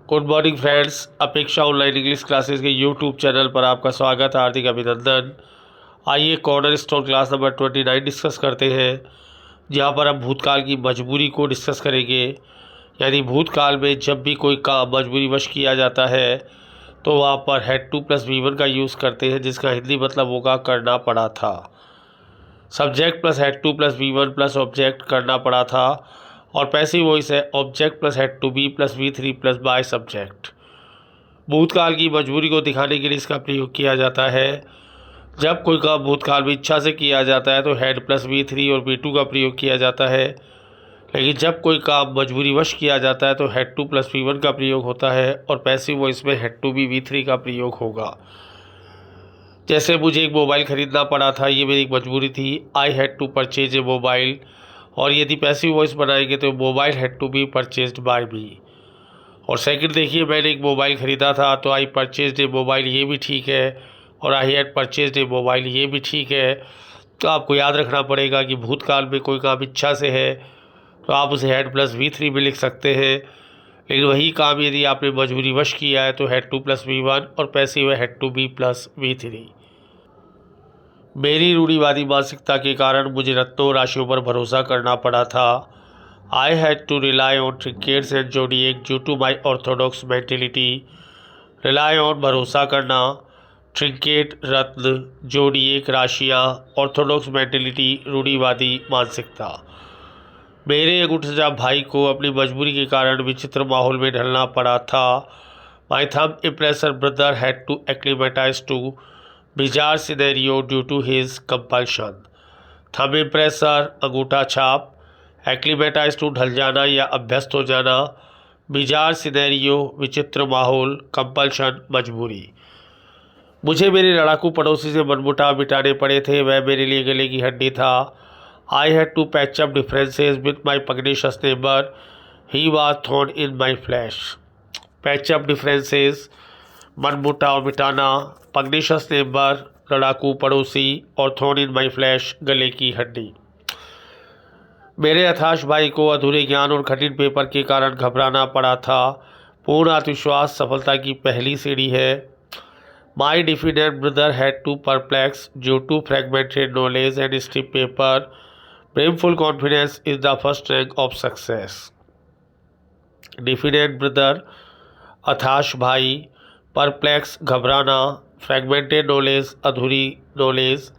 Good morning friends, अपेक्षा online English classes के YouTube channel पर आपका स्वागत है। हार्दिक अभिनंदन। आइए corner stone class number 29 discuss करते हैं, जहां पर हम भूतकाल की मजबूरी को डिस्कस करेंगे। यानी भूतकाल में जब भी कोई काम मजबूरीवश किया जाता है तो वहाँ पर हैड टू प्लस V1 का यूज़ करते हैं, जिसका हिंदी मतलब होगा करना पड़ा था। Subject plus had to plus V1 plus object करना पड़ा था, और पैसिव वॉइस है object plus had to be plus V3 plus by subject. भूतकाल की मजबूरी को दिखाने के लिए इसका प्रयोग किया जाता है। जब कोई काम भूतकाल में इच्छा से किया जाता है तो हैड प्लस V3 और V2 का प्रयोग किया जाता है, लेकिन जब कोई काम मजबूरीवश किया जाता है तो हैड टू प्लस V1 का प्रयोग होता है, और पैसिव वॉइस में हैड टू बी V3 का प्रयोग होगा। जैसे मुझे एक मोबाइल ख़रीदना पड़ा था, ये मेरी एक मजबूरी थी। I had to purchase a mobile. और यदि पैसिव वॉइस बनाएंगे तो mobile had to be purchased by me. और सेकंड देखिए, मैंने एक मोबाइल ख़रीदा था तो आई परचेज्ड ए मोबाइल, ये भी ठीक है, और I had purchased A mobile, ये भी ठीक है। तो आपको याद रखना पड़ेगा कि भूतकाल में कोई काम इच्छा से है तो आप उसे हैड प्लस V3 में लिख सकते हैं, लेकिन वही काम यदि आपने मजबूरीवश किया है तो हैड टू प्लस V1, और पैसिव है had to be plus V3। मेरी रूढ़िवादी मानसिकता के कारण मुझे रत्नों राशियों पर भरोसा करना पड़ा था। I had to rely on trinkets and zodiac due to my orthodox mentality. Rely on भरोसा करना, ट्रिंकेट रत्न, जोडिएक राशियाँ, ऑर्थोडॉक्स मेंटेलिटी रूढ़िवादी मानसिकता। मेरे अंगूठा भाई को अपनी मजबूरी के कारण विचित्र माहौल में ढलना पड़ा था। My thumb impressor brother had to acclimatise to bizarre scenario due to his compulsion। Thumb impressor अंगूठा छाप, एक्लीमेटाइज टू ढल जाना या अभ्यस्त हो जाना, बिजार सिनेरियो विचित्र माहौल, कंपल्शन मजबूरी। मुझे मेरे लड़ाकू पड़ोसी से मनमुटाव मिटाने पड़े थे, वह मेरे लिए गले की हड्डी था। I had to patch up differences with my pugnacious neighbour, he was thorn in my flesh. Patch up differences मनमुटाव मिटाना, पग्नेशियस नेबर लड़ाकू पड़ोसी, और थॉर्न इन माई फ्लैश गले की हड्डी। मेरे हताश भाई को अधूरे ज्ञान और कठिन पेपर के कारण घबराना पड़ा था। पूर्ण आत्मविश्वास सफलता की पहली सीढ़ी है। My diffident brother had to perplex due to fragmented knowledge and stiff paper, brimful confidence is the first rank of success. Diffident brother हताश भाई, परप्लेक्स घबराना, फ्रेगमेंटेड नॉलेज अधूरी नॉलेज,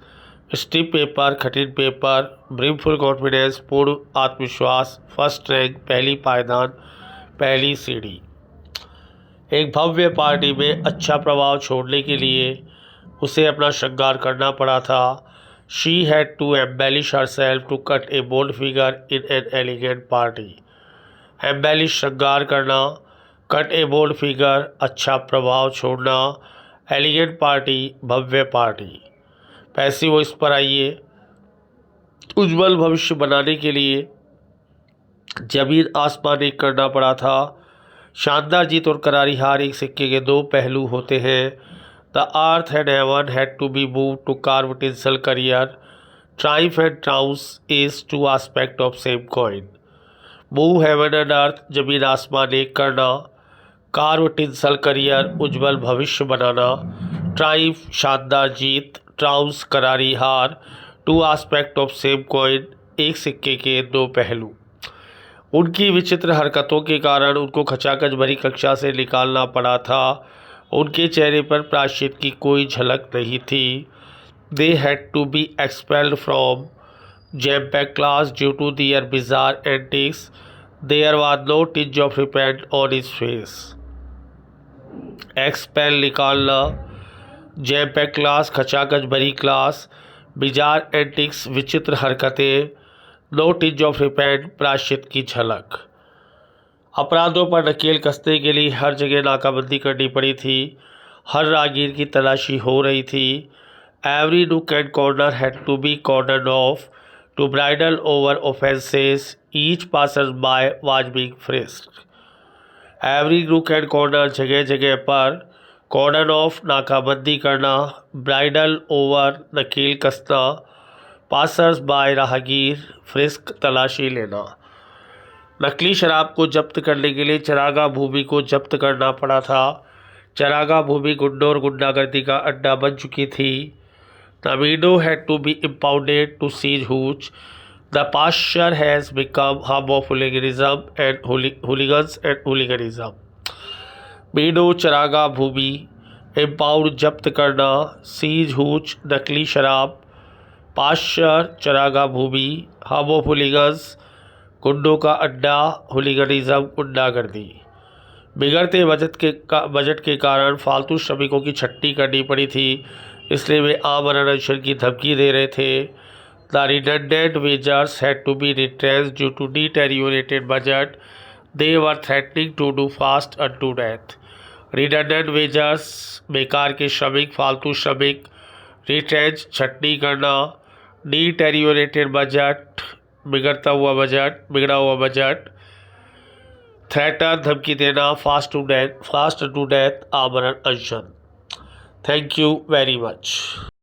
स्टिफ पेपर कठिन पेपर, ब्रीमफुल कॉन्फिडेंस पूर्ण आत्मविश्वास, first rank पहली पायदान, पहली सीढ़ी। एक भव्य पार्टी में अच्छा प्रभाव छोड़ने के लिए उसे अपना श्रृंगार करना पड़ा था। She had to embellish her self to cut a bold figure in an elegant party. Embellish श्रृंगार करना, कट ए बोल्ड फिगर अच्छा प्रभाव छोड़ना, एलिगेंट पार्टी भव्य पार्टी। पैसिव वॉइस पर आइए। उज्जवल भविष्य बनाने के लिए जमीन आसमान एक करना पड़ा था। शानदार जीत और करारी हार एक सिक्के के दो पहलू होते हैं। The earth and heaven had to be move to carve tinsel career, triumph and trounce is two aspect of same coin. Move heaven and earth जमीन आसमान एक करना, कार्व टिंसल करियर उज्जवल भविष्य बनाना, ट्राइम्फ शानदार जीत, ट्राउंस करारी हार, to aspect of same coin एक सिक्के के दो पहलू। उनकी विचित्र हरकतों के कारण उनको खचाखच भरी कक्षा से निकालना पड़ा था। उनके चेहरे पर प्रायश्चित की कोई झलक नहीं थी। They had to be expelled from jam pack class due to their bizarre antics, there was no tinge of repent on his face. Expel निकालना, जैम पैक क्लास खचाखच भरी क्लास, बिजार एंटिक्स विचित्र हरकतें, नो टिंज ऑफ रिपेंट प्रायश्चित की झलक। अपराधों पर नकेल कसने के लिए हर जगह नाकाबंदी करनी पड़ी थी। हर राहगीर की तलाशी हो रही थी। Every nook and corner had to be corner off to bridle over offences, each passers by was being frisked. Every nook and corner जगह जगह पर, कॉर्नर ऑफ नाकाबंदी करना, ब्राइडल ओवर नकेल कसना, पासर्स बाय राहगीर, फ्रिस्क तलाशी लेना। नकली शराब को जब्त करने के लिए चरागा भूमि को जब्त करना पड़ा था। चरागा भूमि गुंडों और गुंडागर्दी का अड्डा बन चुकी थी। The window had to be impounded to seize hooch. The pasture has become hub of hooliganism and hooligans and hooliganism. Meadow चरागा भूमि, इम्पाउंड जब्त करना, सीज हूच नकली शराब, पाश्चर चरागा भूमि, हब ऑफ हुलिगन्स गुंडों का अड्डा, हुलिगनिज्म गुंडागर्दी। बिगड़ते बजट के कारण फालतू श्रमिकों की छट्टी करनी पड़ी थी, इसलिए वे आमरण अनशन की धमकी दे रहे थे। The redundant wagers had to be retrenched due to deteriorated budget. They were threatening to do fast unto death. Redundant wagers बेकार के श्रमिक, फालतू श्रमिक, रिट्रेंच छटनी करना, डिटेरियोरेटेड बजट बिगड़ा हुआ बजट, थ्रेटन धमकी देना, फास्ट टू डेथ आमरण अनशन। Thank you very much.